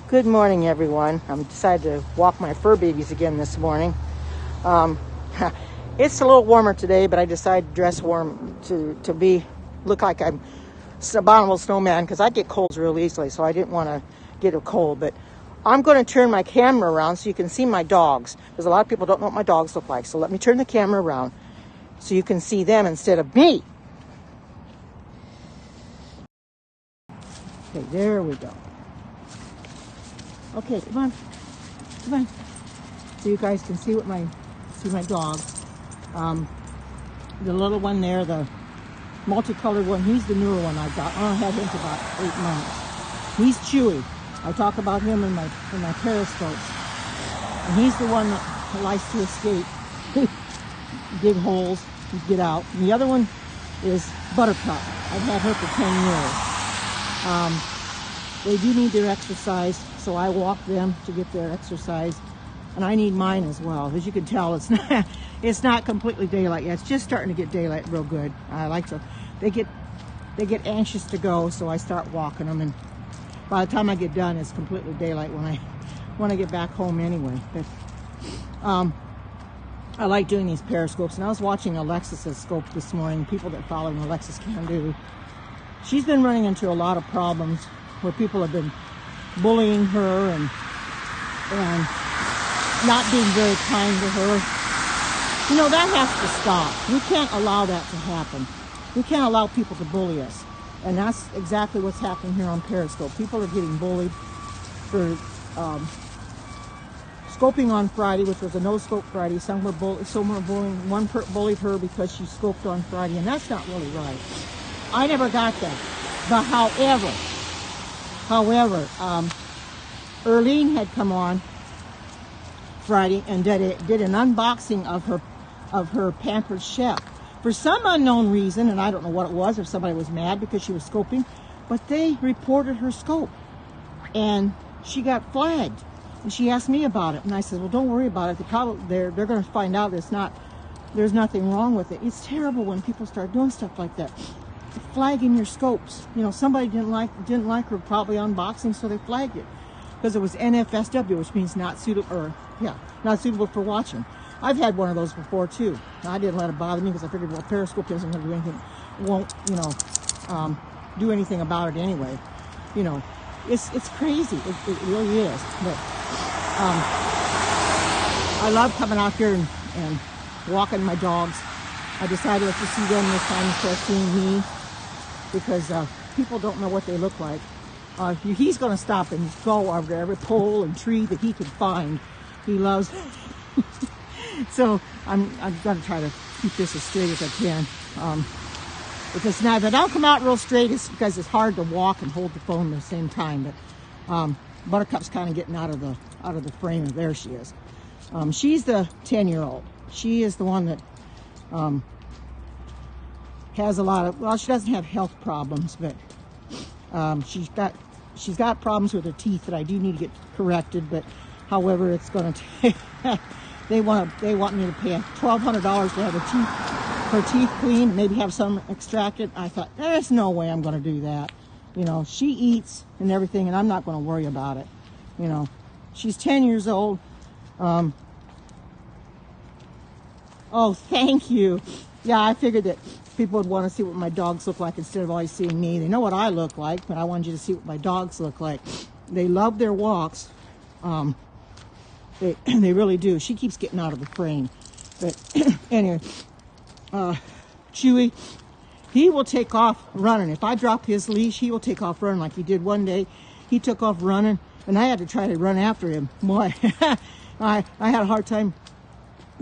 Good morning, everyone. I'm decided to walk my fur babies again this morning. Um, it's a little warmer today, but I decided to dress warm to look like I'm abominable snowman because I get colds real easily, so I didn't want to get a cold. But I'm going to turn my camera around so you can see my dogs, because a lot of people don't know what my dogs look like. So let me turn the camera around so you can see them instead of me. Okay, there we go. Okay, come on, so you guys can see my dogs. The little one there, the multicolored one, he's the newer one I got. I had him for about 8 months. He's Chewy. I talk about him in my periscopes, and he's the one that likes to escape, dig holes, and get out. And the other one is Buttercup. I've had her for 10 years. They do need their exercise, so I walk them to get their exercise, and I need mine as well. As you can tell, it's not completely daylight yet. It's just starting to get daylight real good. They get anxious to go, so I start walking them, and by the time I get done, it's completely daylight when I get back home anyway. But I like doing these periscopes, and I was watching Alexis's scope this morning. People that follow Alexis can do. She's been running into a lot of problems where people have been bullying her and not being very kind to her. You know, that has to stop. We can't allow that to happen. We can't allow people to bully us. And that's exactly what's happening here on Periscope. People are getting bullied for scoping on Friday, which was a no-scope Friday. Some were bullying. One bullied her because she scoped on Friday, and that's not really right. I never got that. But however, Erlene had come on Friday and did an unboxing of her Pampered Chef. For some unknown reason, and I don't know what it was, if somebody was mad because she was scoping, but they reported her scope, and she got flagged. And she asked me about it, and I said, well, don't worry about it. They're going to find out there's nothing wrong with it. It's terrible when people start doing stuff like that. Flagging your scopes. You know, somebody didn't like her probably unboxing, so they flagged it because it was NFSW, which means not suitable for watching. I've had one of those before too. I didn't let it bother me because I figured, well, Periscope isn't going to do anything, won't do anything about it anyway. You know, it's crazy. It really is. But I love coming out here and walking my dogs. I decided to see them this time instead of seeing me, because people don't know what they look like. He's going to stop and go over every pole and tree that he can find. He loves. So I'm going to try to keep this as straight as I can. Because now if I don't come out real straight, it's because it's hard to walk and hold the phone at the same time. But Buttercup's kind of getting out of the frame, and there she is. She's the 10-year-old. She is the one that has a lot of, well, she doesn't have health problems, but she's got problems with her teeth that I do need to get corrected. But however, it's going to take they want me to pay $1,200 to have her teeth cleaned, maybe have some extracted. I thought, there's no way I'm going to do that. You know, she eats and everything, and I'm not going to worry about it. You know, she's 10 years old. Oh, thank you. Yeah, I figured that people would want to see what my dogs look like instead of always seeing me. They know what I look like, but I wanted you to see what my dogs look like. They love their walks. They really do. She keeps getting out of the frame. But anyway, Chewy, he will take off running. If I drop his leash, he will take off running like he did one day. He took off running, and I had to try to run after him. Boy, I had a hard time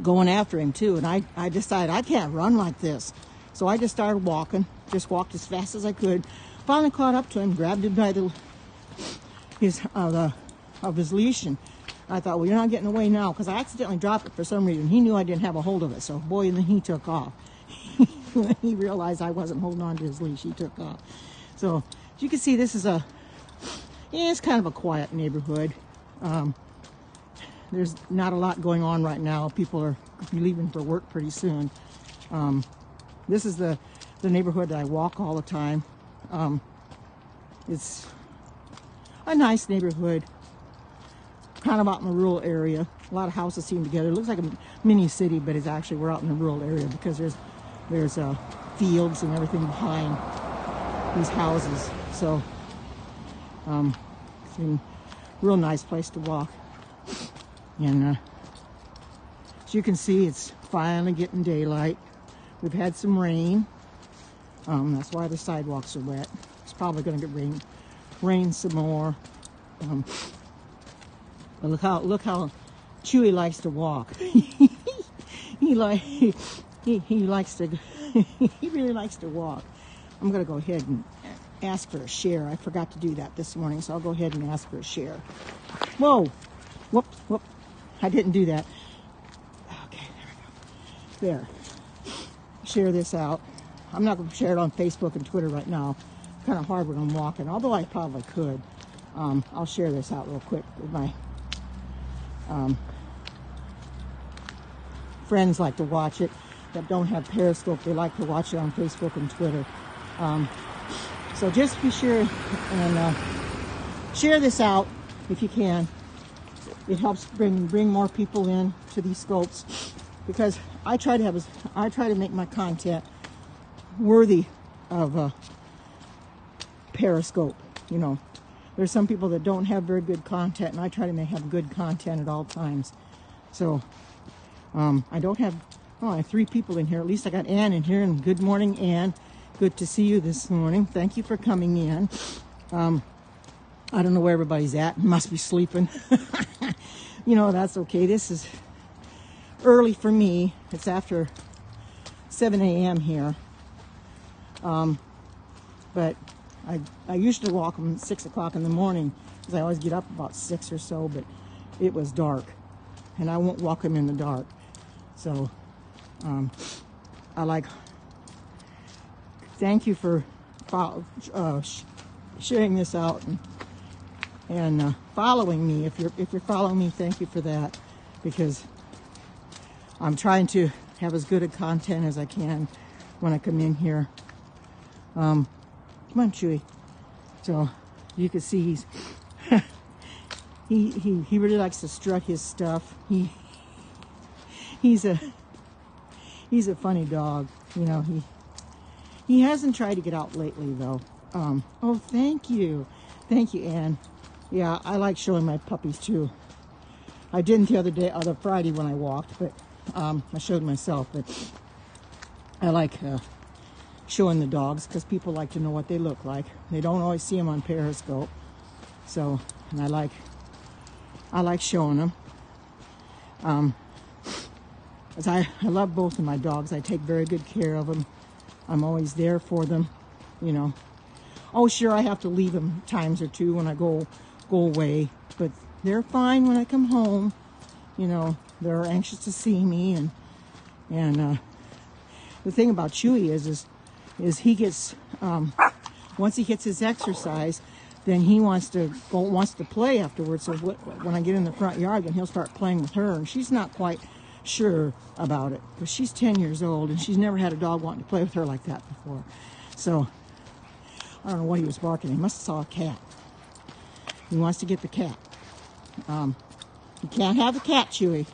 going after him too, and I decided I can't run like this. So I just started walking, just walked as fast as I could. Finally caught up to him, grabbed him by his leash, and I thought, well, you're not getting away now, because I accidentally dropped it for some reason. He knew I didn't have a hold of it, so boy, and then he took off. When he realized I wasn't holding on to his leash, he took off. So as you can see, this is it's kind of a quiet neighborhood. There's not a lot going on right now. People are leaving for work pretty soon. This is the neighborhood that I walk all the time. It's a nice neighborhood. kind of out in the rural area. A lot of houses seem together. It looks like a mini city, but it's actually, we're out in the rural area because there's fields and everything behind these houses. So it's been a real nice place to walk. And as you can see, it's finally getting daylight. We've had some rain. That's why the sidewalks are wet. It's probably going to get rain some more. But look how Chewy likes to walk. he likes to he really likes to walk. I'm gonna go ahead and ask for a share. I forgot to do that this morning, so I'll go ahead and ask for a share. Whoa, whoops. I didn't do that. Okay, there we go. There. Share this out. I'm not going to share it on Facebook and Twitter right now. It's kind of hard when I'm walking, although I probably could. I'll share this out real quick with my friends. Like to watch it that don't have Periscope. They like to watch it on Facebook and Twitter. So just be sure and share this out if you can. It helps bring more people in to these scopes, because I try to make my content worthy of Periscope. You know, there's some people that don't have very good content, and I try to have good content at all times. So I don't have, I have 3 people in here. At least I got Ann in here. And good morning, Ann. Good to see you this morning. Thank you for coming in. I don't know where everybody's at. Must be sleeping. You know, that's okay. This is early for me. It's after 7 a.m. here. But I usually walk them at 6 o'clock in the morning, because I always get up about 6 or so, but it was dark, and I won't walk them in the dark. So thank you for sharing this out and following me. If you're following me, thank you for that, because I'm trying to have as good a content as I can when I come in here. Come on, Chewy. So you can see he really likes to strut his stuff. He's a funny dog. You know, he hasn't tried to get out lately though. Oh, thank you, Ann. Yeah, I like showing my puppies too. I didn't the other Friday when I walked, but I showed myself. But I like showing the dogs, because people like to know what they look like. They don't always see them on Periscope. So, and I like showing them. As I love both of my dogs. I take very good care of them. I'm always there for them, you know. Oh, sure, I have to leave them times or two when I go away, but they're fine when I come home. You know, they're anxious to see me, and the thing about Chewy is he gets once he gets his exercise, then he wants to play afterwards. So when I get in the front yard, then he'll start playing with her, and she's not quite sure about it, because she's 10 years old and she's never had a dog wanting to play with her like that before. So I don't know what he was barking. He must have saw a cat. He wants to get the cat. You can't have the cat, Chewy.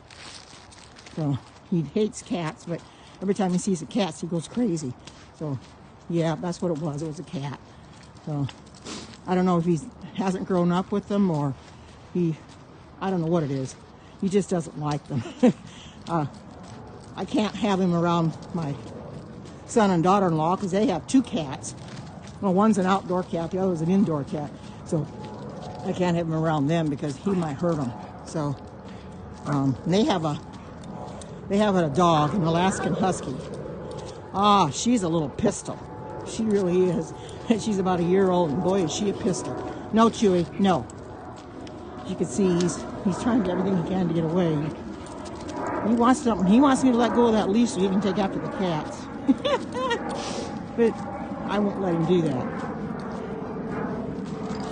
So he hates cats, but every time he sees a cat, he goes crazy. So yeah, that's what it was. It was a cat. So I don't know if he hasn't grown up with them, or I don't know what it is. He just doesn't like them. I can't have him around my son and daughter-in-law, because they have 2 cats. Well, one's an outdoor cat, the other's an indoor cat. So I can't have him around them, because he might hurt them. So they have a dog, an Alaskan Husky. She's a little pistol. She really is. She's about a year old, and boy, is she a pistol. No, Chewy, no. You can see he's trying to do everything he can to get away. He wants something. He wants me to let go of that leash so he can take after the cats. But I won't let him do that.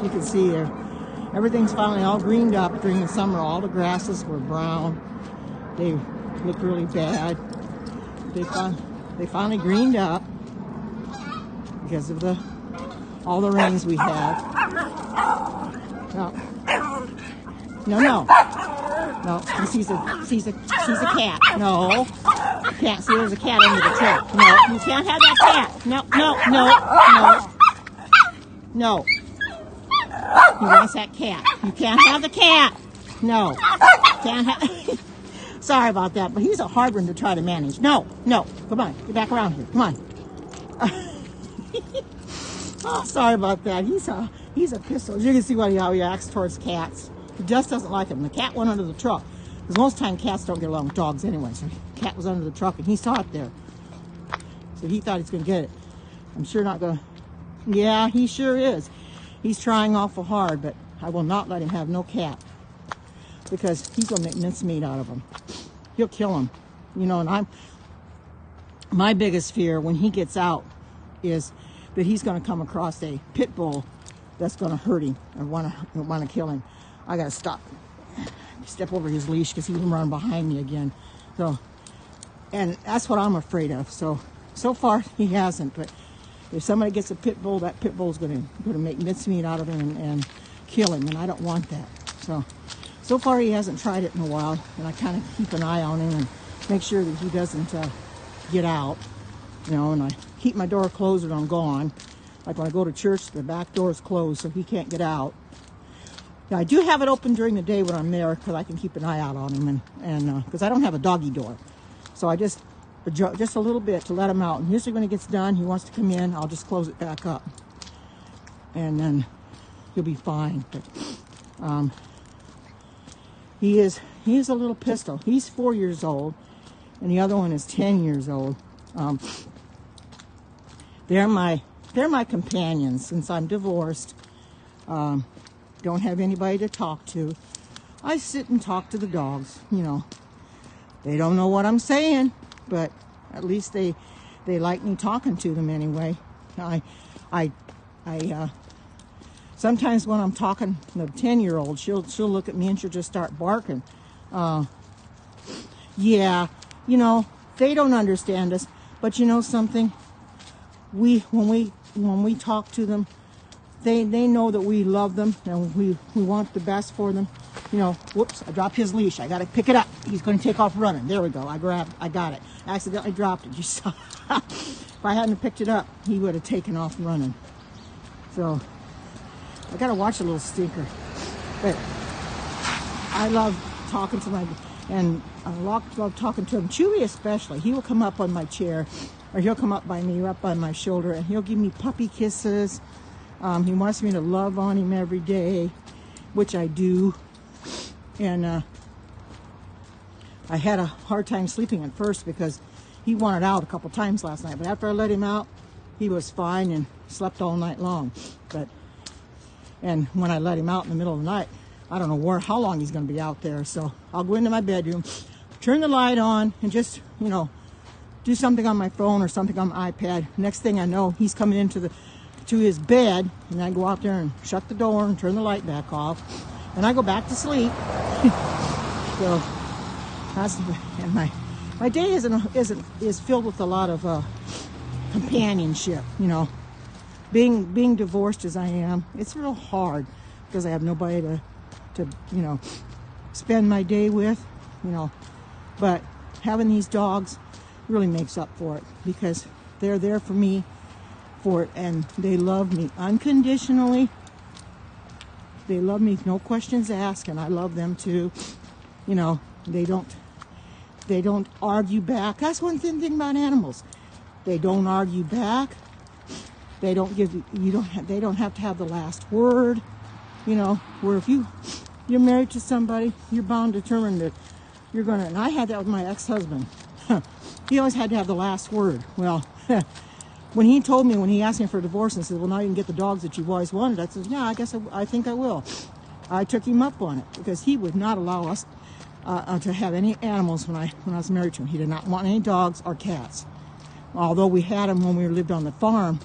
You can see there, everything's finally all greened up. During the summer, all the grasses were brown. They looked really bad. They finally greened up because of all the rains we had. Now, No. No, he sees a cat. No. Can't see there's a cat under the truck. No, you can't have that cat. No. He wants that cat. You can't have the cat. No. Can't have. Sorry about that, but he's a hard one to try to manage. No. Come on. Get back around here. Come on. Oh, sorry about that. He's a pistol. As you can see how he acts towards cats. He just doesn't like them. The cat went under the truck. Because most times cats don't get along with dogs anyway. So the cat was under the truck and he saw it there. So he thought he's going to get it. I'm sure not going to. Yeah, he sure is. He's trying awful hard, but I will not let him have no cat. Because he's going to make mincemeat out of him. He'll kill him. You know, and my biggest fear when he gets out is that he's going to come across a pit bull that's going to hurt him or want to kill him. I got to step over his leash because he can run behind me again. So, and that's what I'm afraid of. So far he hasn't, but if somebody gets a pit bull, that pit bull is going to make mincemeat out of him and kill him, and I don't want that. So far he hasn't tried it in a while, and I kind of keep an eye on him and make sure that he doesn't get out, you know, and I keep my door closed when I'm gone. Like when I go to church, the back door is closed so he can't get out. Now, I do have it open during the day when I'm there because I can keep an eye out on him, and because I don't have a doggy door. So I just a little bit to let him out. And usually when he gets done, he wants to come in, I'll just close it back up. And then he'll be fine. But he is a little pistol. He's 4 years old, and the other one is 10 years old. They're my companions since I'm divorced. Don't have anybody to talk to. I sit and talk to the dogs, you know. They don't know what I'm saying, but at least they like me talking to them anyway. I sometimes when I'm talking to the 10-year-old, she'll look at me and she'll just start barking. Yeah, you know, they don't understand us, but you know something? When we talk to them, they know that we love them and we want the best for them. You know, whoops, I dropped his leash. I got to pick it up. He's going to take off running. There we go. I got it. I accidentally dropped it. You saw. If I hadn't picked it up, he would have taken off running. So I got to watch a little stinker. But I love talking to and I love talking to him. Chewy especially. He will come up on my chair, or he'll come up by me, up by my shoulder, and he'll give me puppy kisses. He wants me to love on him every day, which I do. And I had a hard time sleeping at first because he wanted out a couple times last night. But after I let him out, he was fine and slept all night long. And when I let him out in the middle of the night, I don't know how long he's going to be out there. So I'll go into my bedroom, turn the light on, and just, you know, do something on my phone or something on my iPad. Next thing I know, he's coming into to his bed, and I go out there and shut the door and turn the light back off, and I go back to sleep. So that's, and my day is filled with a lot of companionship. You know, being divorced as I am, it's real hard because I have nobody to you know, spend my day with, you know. But having these dogs really makes up for it because they're there for me, and they love me unconditionally. They love me, no questions asked, and I love them too. You know, they don't argue back. That's one thing about animals. They don't argue back. They don't they don't have to have the last word. You know, where if you're married to somebody, you're bound to determine that you're gonna. And I had that with my ex-husband. He always had to have the last word. Well, when he told me, when he asked me for a divorce and said, well, now you can get the dogs that you've always wanted, I said, yeah, I guess I think I will. I took him up on it because he would not allow us to have any animals when I was married to him. He did not want any dogs or cats. Although we had them when we lived on the farm,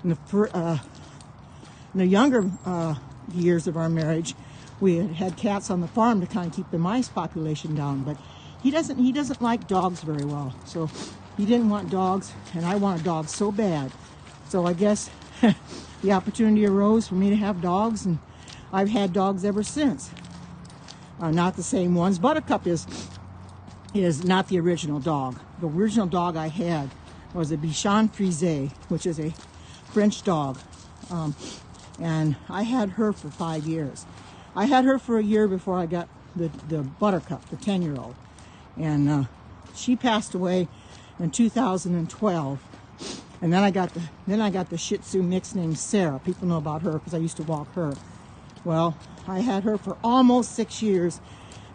in the younger years of our marriage, we had cats on the farm to kind of keep the mice population down. But he doesn't like dogs very well. So he didn't want dogs, and I wanted dogs so bad. So I guess the opportunity arose for me to have dogs, and I've had dogs ever since. not the same ones. Buttercup is not the original dog. The original dog I had was a Bichon Frise, which is a French dog. And I had her for 5 years. I had her for a year before I got the Buttercup, the 10-year-old. And she passed away in 2012. And then I got the Shih Tzu mix named Sarah. People know about her because I used to walk her. Well, I had her for almost 6 years.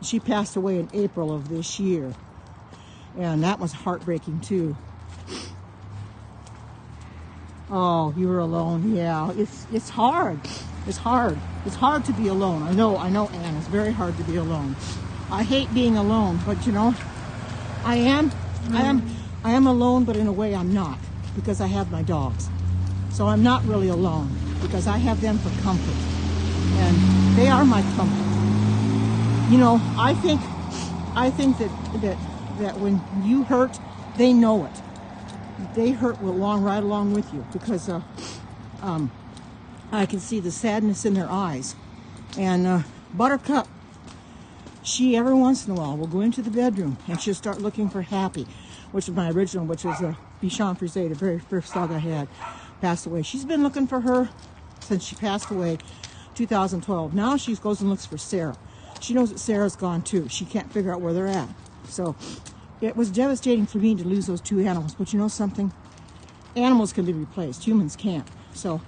She passed away in April of this year. And that was heartbreaking too. Oh, you were alone. Yeah, it's hard. It's hard. It's hard to be alone. I know, Anne. It's very hard to be alone. I hate being alone, but you know, I am alone, but in a way I'm not, because I have my dogs. So I'm not really alone because I have them for comfort, and they are my comfort. You know, I think that when you hurt, they know it. They hurt right along with you, because I can see the sadness in their eyes. And Buttercup, she every once in a while will go into the bedroom and she'll start looking for Happy, which is my original, which was a Bichon Frise, the very first dog I had, passed away. She's been looking for her since she passed away, 2012. Now she goes and looks for Sarah. She knows that Sarah's gone too. She can't figure out where they're at. So it was devastating for me to lose those two animals. But you know something? Animals can be replaced. Humans can't. So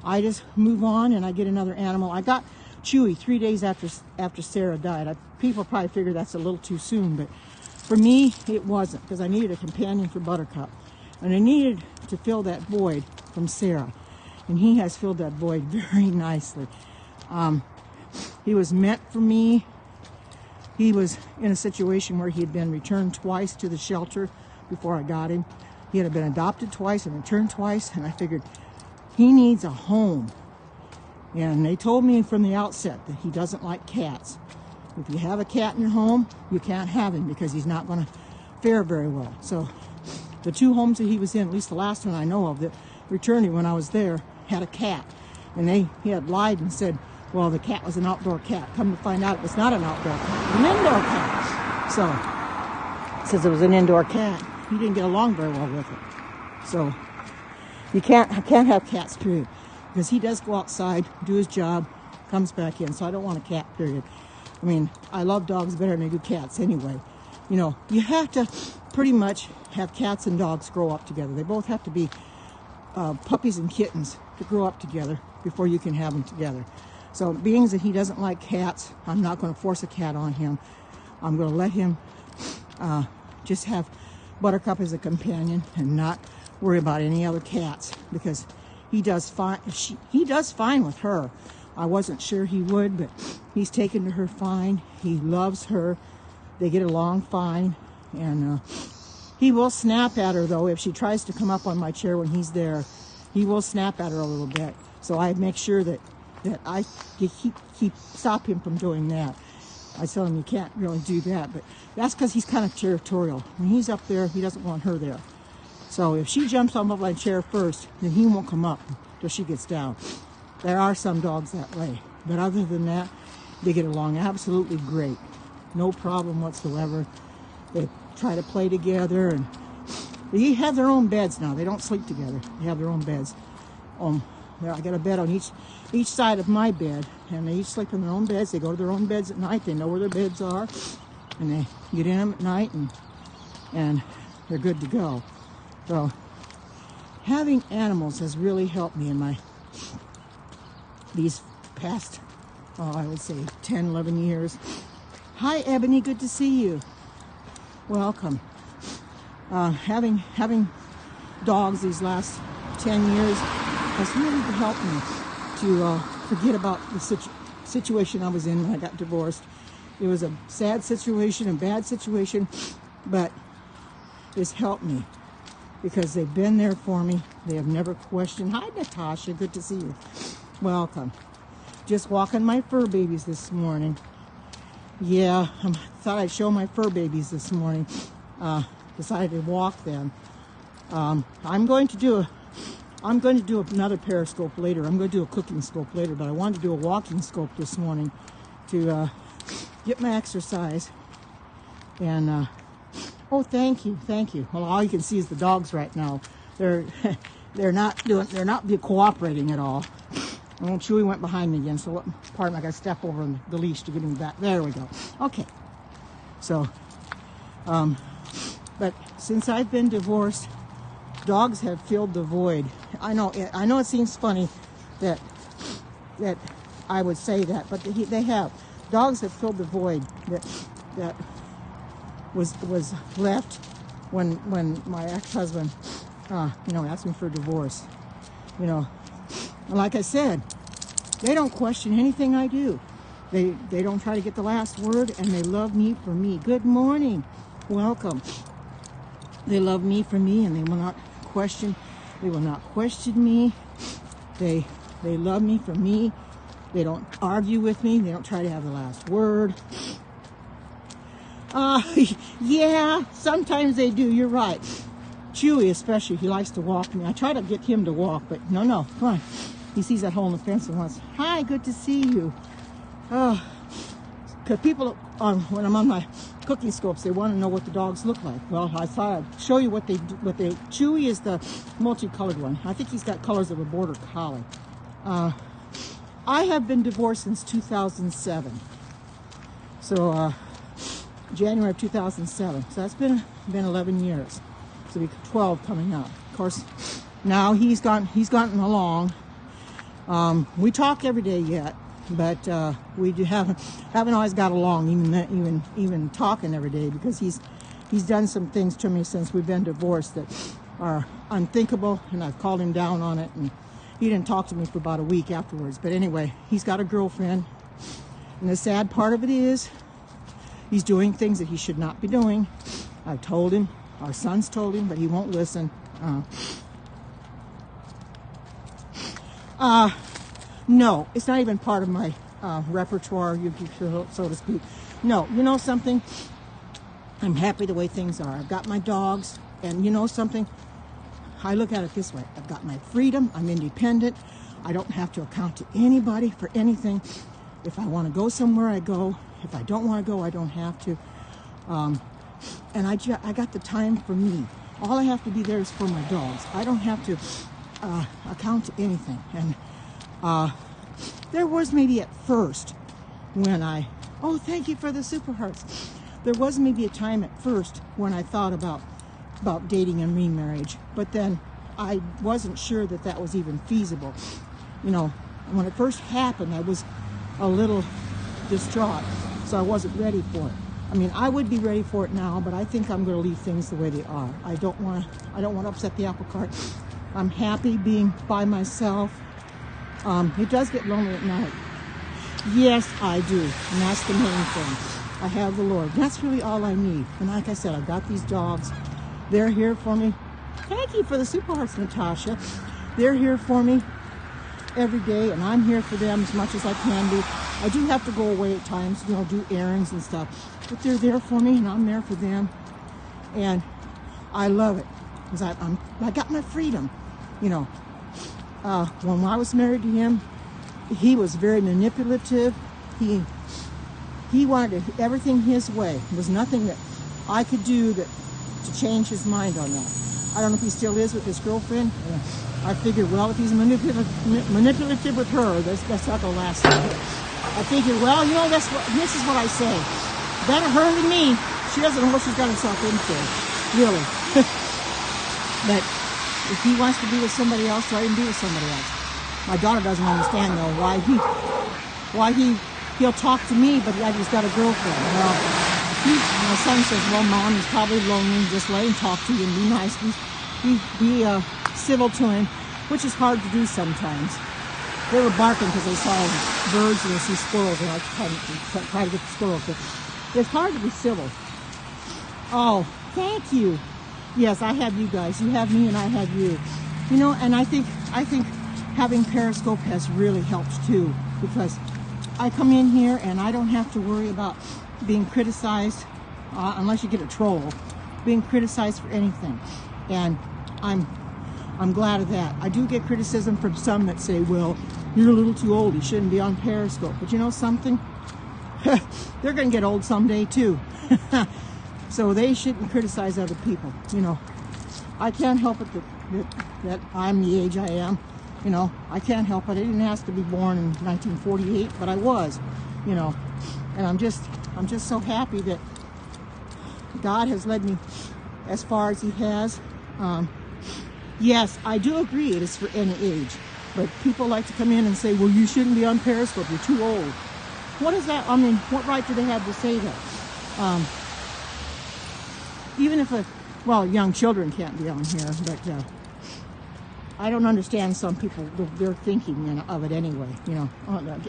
I just move on and I get another animal. I got Chewy 3 days after Sarah died. People probably figure that's a little too soon, but for me it wasn't, because I needed a companion for Buttercup, and I needed to fill that void from Sarah, and he has filled that void very nicely. He was meant for me. He was in a situation where he had been returned twice to the shelter before I got him. He had been adopted twice and returned twice, and I figured he needs a home. And they told me from the outset that he doesn't like cats. If you have a cat in your home, you can't have him because he's not going to fare very well. So the two homes that he was in, at least the last one I know of that returned him when I was there, had a cat. And he had lied and said, well, the cat was an outdoor cat. Come to find out, it was not an outdoor cat, it was an indoor cat. So, since it was an indoor cat, he didn't get along very well with it. So, I can't have cats, period. Because he does go outside, do his job, comes back in. So I don't want a cat, period. I mean, I love dogs better than I do cats anyway. You know, you have to pretty much have cats and dogs grow up together. They both have to be puppies and kittens to grow up together before you can have them together. So being that he doesn't like cats, I'm not going to force a cat on him. I'm going to let him just have Buttercup as a companion and not worry about any other cats, because he does fine. He does fine with her. I wasn't sure he would, but he's taken to her fine. He loves her. They get along fine, and he will snap at her though if she tries to come up on my chair when he's there. He will snap at her a little bit. So I make sure that I stop him from doing that. I tell him you can't really do that, but that's because he's kind of territorial. When he's up there, he doesn't want her there. So if she jumps on my chair first, then he won't come up till she gets down. There are some dogs that way. But other than that, they get along absolutely great. No problem whatsoever. They try to play together, and they have their own beds now. They don't sleep together. They have their own beds. I got a bed on each side of my bed, and they each sleep in their own beds. They go to their own beds at night. They know where their beds are, and they get in them at night, and they're good to go. So having animals has really helped me in these past, I would say 10, 11 years. Hi, Ebony, good to see you. Welcome. Having dogs these last 10 years has really helped me to forget about the situation I was in when I got divorced. It was a sad situation, a bad situation, but it's helped me because they've been there for me. They have never questioned. Hi, Natasha, good to see you. Welcome. Just walking my fur babies this morning. Yeah, I thought I'd show my fur babies this morning. Decided to walk them. I'm going to do another periscope later. I'm going to do a cooking scope later, but I wanted to do a walking scope this morning to get my exercise. And oh, thank you. Well, all you can see is the dogs right now. They're not cooperating at all. Oh, Chewy went behind me again, so pardon me, I got to step over the leash to get him back. There we go. Okay. So, but since I've been divorced, dogs have filled the void. I know it seems funny that I would say that, but they have. Dogs have filled the void that was left when my ex-husband, asked me for a divorce. And like I said, they don't question anything I do. They don't try to get the last word, and they love me for me. Good morning, welcome. They love me for me, and they will not question. They will not question me. They love me for me. They don't argue with me. They don't try to have the last word. Yeah, sometimes they do. You're right. Chewy especially, he likes to walk me. I try to get him to walk, but no, come on. He sees that hole in the fence and wants, hi, good to see you. Because people, when I'm on my cooking scopes, they want to know what the dogs look like. Well, I thought I'd show you what they do. Chewy is the multicolored one. I think he's got colors of a border collie. I have been divorced since 2007. So, January of 2007. So that's been 11 years. So it'll be 12 coming up. Of course, now he's gotten along. We talk every day yet, but we haven't always got along, even talking every day, because he's done some things to me since we've been divorced that are unthinkable, and I've called him down on it, and he didn't talk to me for about a week afterwards. But anyway, he's got a girlfriend, and the sad part of it is he's doing things that he should not be doing. I've told him, our sons told him, but he won't listen. No, it's not even part of my repertoire, so to speak. No, you know something? I'm happy the way things are. I've got my dogs, and you know something? I look at it this way. I've got my freedom. I'm independent. I don't have to account to anybody for anything. If I want to go somewhere, I go. If I don't want to go, I don't have to. And I got the time for me. All I have to be there is for my dogs. I don't have to account to anything. And there was maybe at first when oh, thank you for the super hearts. There was maybe a time at first when I thought about dating and remarriage, but then I wasn't sure that was even feasible. When it first happened, I was a little distraught, so I wasn't ready for it. I mean, I would be ready for it now, but I think I'm going to leave things the way they are. I don't want to upset the apple cart. I'm happy being by myself. It does get lonely at night. Yes, I do, and that's the main thing. I have the Lord. That's really all I need. And like I said, I've got these dogs. They're here for me. Thank you for the super hearts, Natasha. They're here for me every day, and I'm here for them as much as I can be. I do have to go away at times, do errands and stuff, but they're there for me, and I'm there for them, and I love it because I got my freedom. When I was married to him, he was very manipulative. He wanted everything his way. There was nothing that I could do to change his mind on that. I don't know if he still is with his girlfriend. I figured, well, if he's manipulative with her, that's not going to last long. I figured, well, this is what I say. Better her than me. She doesn't know what she's got herself into, really. But if he wants to be with somebody else, let him be with somebody else. My daughter doesn't understand, though, why he'll talk to me, but he's got a girlfriend. Well, my son says, well, Mom, he's probably lonely. Just let him talk to you and be nice. Be civil to him, which is hard to do sometimes. They were barking because they saw birds and they see squirrels, and I try to get the squirrels. But it's hard to be civil. Oh, thank you. Yes, I have you guys. You have me and I have you. And I think having Periscope has really helped too, because I come in here and I don't have to worry about being criticized, unless you get a troll, being criticized for anything. And I'm glad of that. I do get criticism from some that say, well, you're a little too old, you shouldn't be on Periscope. But you know something? they're going to get old someday too. So they shouldn't criticize other people. You know, I can't help it that I'm the age I am. You know, I can't help it. I didn't ask to be born in 1948, but I was. You know, and I'm just so happy that God has led me as far as He has. Yes, I do agree it is for any age, but people like to come in and say, well, you shouldn't be on Periscope, you're too old. What is that? I mean, what right do they have to say that? Even if well, young children can't be on here, but I don't understand some people, their thinking of it anyway. You know,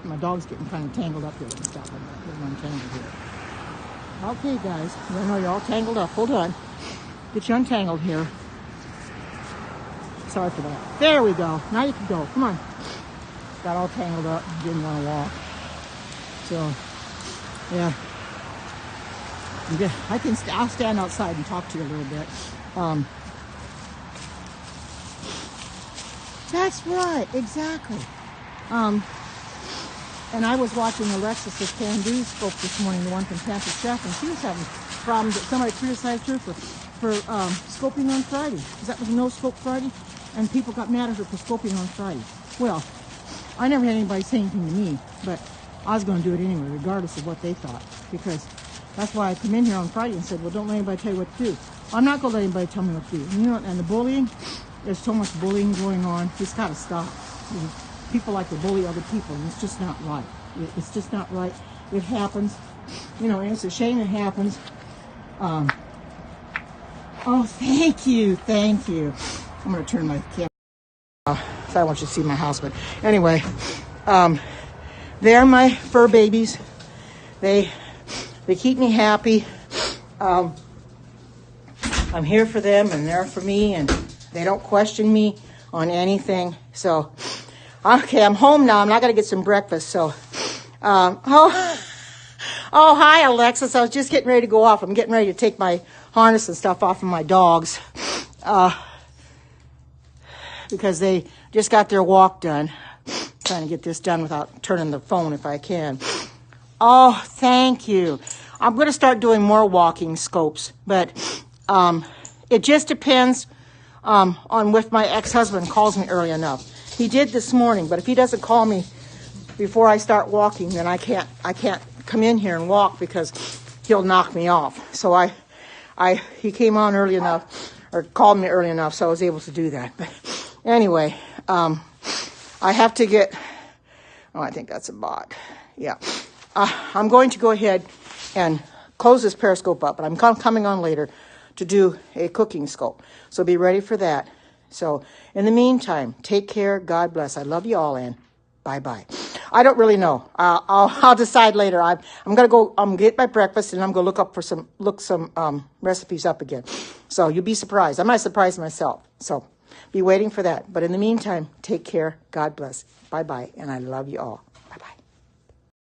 my dog's getting kind of tangled up here. Let me stop on that. They're untangled here. Okay, guys. I know you're all tangled up. Hold on. Get you untangled here. Sorry for that. There we go. Now you can go. Come on. Got all tangled up. Didn't want to walk. So, yeah. I'll stand outside and talk to you a little bit. That's right. Exactly. And I was watching Alexis's Can-Do scope this morning, the one from Panther Chef, and she was having problems that somebody criticized her for scoping on Friday. Because that was no scope Friday, and people got mad at her for scoping on Friday. Well, I never had anybody say anything to me, but I was going to do it anyway, regardless of what they thought, because that's why I come in here on Friday and said, well, don't let anybody tell you what to do. I'm not going to let anybody tell me what to do. You know, and the bullying, there's so much bullying going on. It's got to stop. People like to bully other people, and it's just not right. It's just not right. It happens. You know, and it's a shame it happens. Oh, thank you. Thank you. I'm going to turn my camera off, so I want you to see my house. But anyway, they're my fur babies. They keep me happy. I'm here for them, and they're for me, and they don't question me on anything. So, okay, I'm home now. I'm not going to get some breakfast. So, oh, hi, Alexis. I was just getting ready to go off. I'm getting ready to take my harness and stuff off of my dogs, because they just got their walk done. Trying to get this done without turning the phone if I can. Oh, thank you. I'm going to start doing more walking scopes, but it just depends on if my ex-husband calls me early enough. He did this morning, but if he doesn't call me before I start walking, then I can't come in here and walk because he'll knock me off. So he came on early enough, or called me early enough, so I was able to do that. But anyway, I have to get, I think that's a bot. Yeah. I'm going to go ahead and close this Periscope up, but I'm coming on later to do a cooking scope. So be ready for that. So in the meantime, take care. God bless. I love you all, and bye-bye. I don't really know. I'll decide later. I'm going to go get my breakfast, and I'm going to look some recipes up again. So you'll be surprised. I might surprise myself. So be waiting for that. But in the meantime, take care. God bless. Bye-bye. And I love you all.